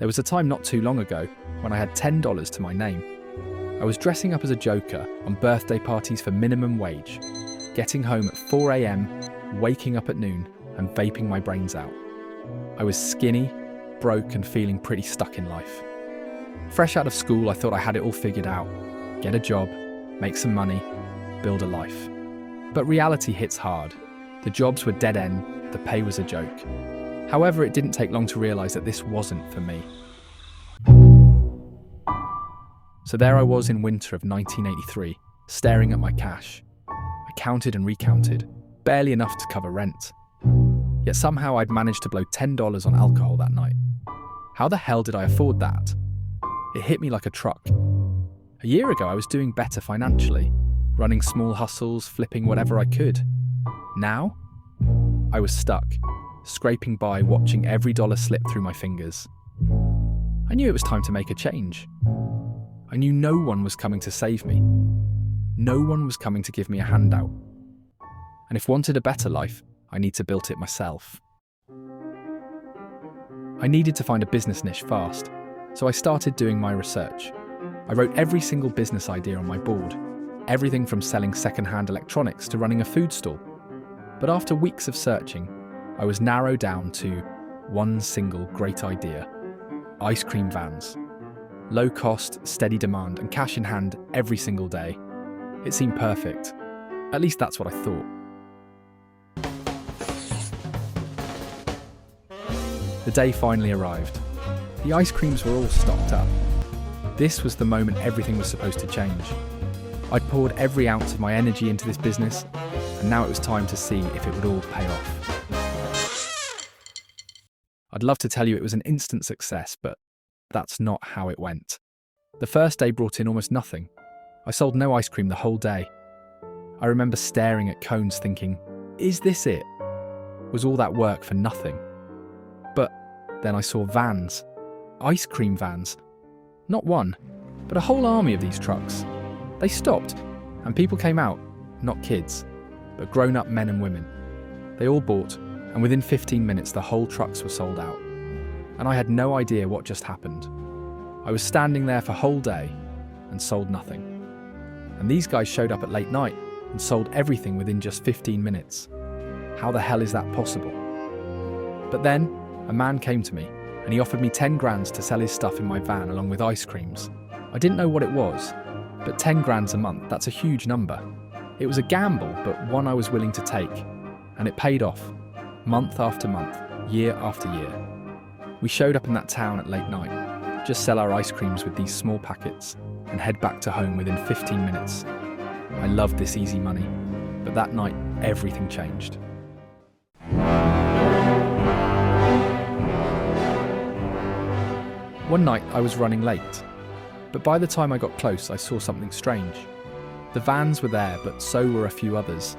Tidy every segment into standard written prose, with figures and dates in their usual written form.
There was a time not too long ago when I had $10 to my name. I was dressing up as a joker on birthday parties for minimum wage, getting home at 4 a.m, waking up at noon and vaping my brains out. I was skinny, broke and feeling pretty stuck in life. Fresh out of school, I thought I had it all figured out. Get a job, make some money, build a life. But reality hits hard. The jobs were dead end, the pay was a joke. However, it didn't take long to realise that this wasn't for me. So there I was in winter of 1983, staring at my cash. I counted and recounted, barely enough to cover rent. Yet somehow I'd managed to blow $10 on alcohol that night. How the hell did I afford that? It hit me like a truck. A year ago I was doing better financially, running small hustles, flipping whatever I could. Now, I was stuck, scraping by, watching every dollar slip through my fingers. I knew it was time to make a change. I knew no one was coming to save me. No one was coming to give me a handout. And if wanted a better life, I need to build it myself. I needed to find a business niche fast, so I started doing my research. I wrote every single business idea on my board, everything from selling second-hand electronics to running a food stall. But after weeks of searching, I was narrowed down to one single great idea: ice cream vans. Low cost, steady demand, and cash in hand every single day. It seemed perfect. At least that's what I thought. The day finally arrived. The ice creams were all stocked up. This was the moment everything was supposed to change. I'd poured every ounce of my energy into this business, and now it was time to see if it would all pay off. I'd love to tell you it was an instant success, but that's not how it went. The first day brought in almost nothing. I sold no ice cream the whole day. I remember staring at cones thinking, is this it? Was all that work for nothing? But then I saw vans, ice cream vans. Not one, but a whole army of these trucks. They stopped, and people came out, not kids, but grown-up men and women. They all bought, and within 15 minutes the whole trucks were sold out. And I had no idea what just happened. I was standing there for a whole day and sold nothing. And these guys showed up at late night and sold everything within just 15 minutes. How the hell is that possible? But then, a man came to me and he offered me 10 grand to sell his stuff in my van along with ice creams. I didn't know what it was, but 10 grand a month, that's a huge number. It was a gamble, but one I was willing to take. And it paid off, month after month, year after year. We showed up in that town at late night, just sell our ice creams with these small packets, and head back to home within 15 minutes. I loved this easy money, but that night, everything changed. One night, I was running late, but by the time I got close, I saw something strange. The vans were there, but so were a few others.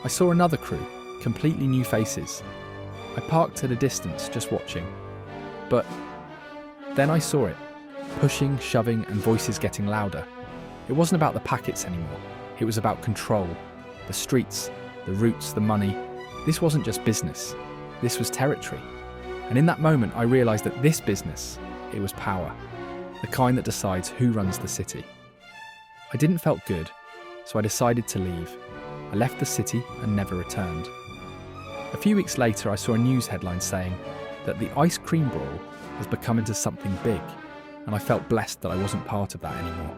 I saw another crew, completely new faces. I parked at a distance, just watching. But then I saw it, pushing, shoving, and voices getting louder. It wasn't about the packets anymore. It was about control. The streets, the routes, the money. This wasn't just business. This was territory. And in that moment, I realised that this business, it was power. The kind that decides who runs the city. I didn't felt good, so I decided to leave. I left the city and never returned. A few weeks later, I saw a news headline saying that the ice cream brawl has become into something big, and I felt blessed that I wasn't part of that anymore.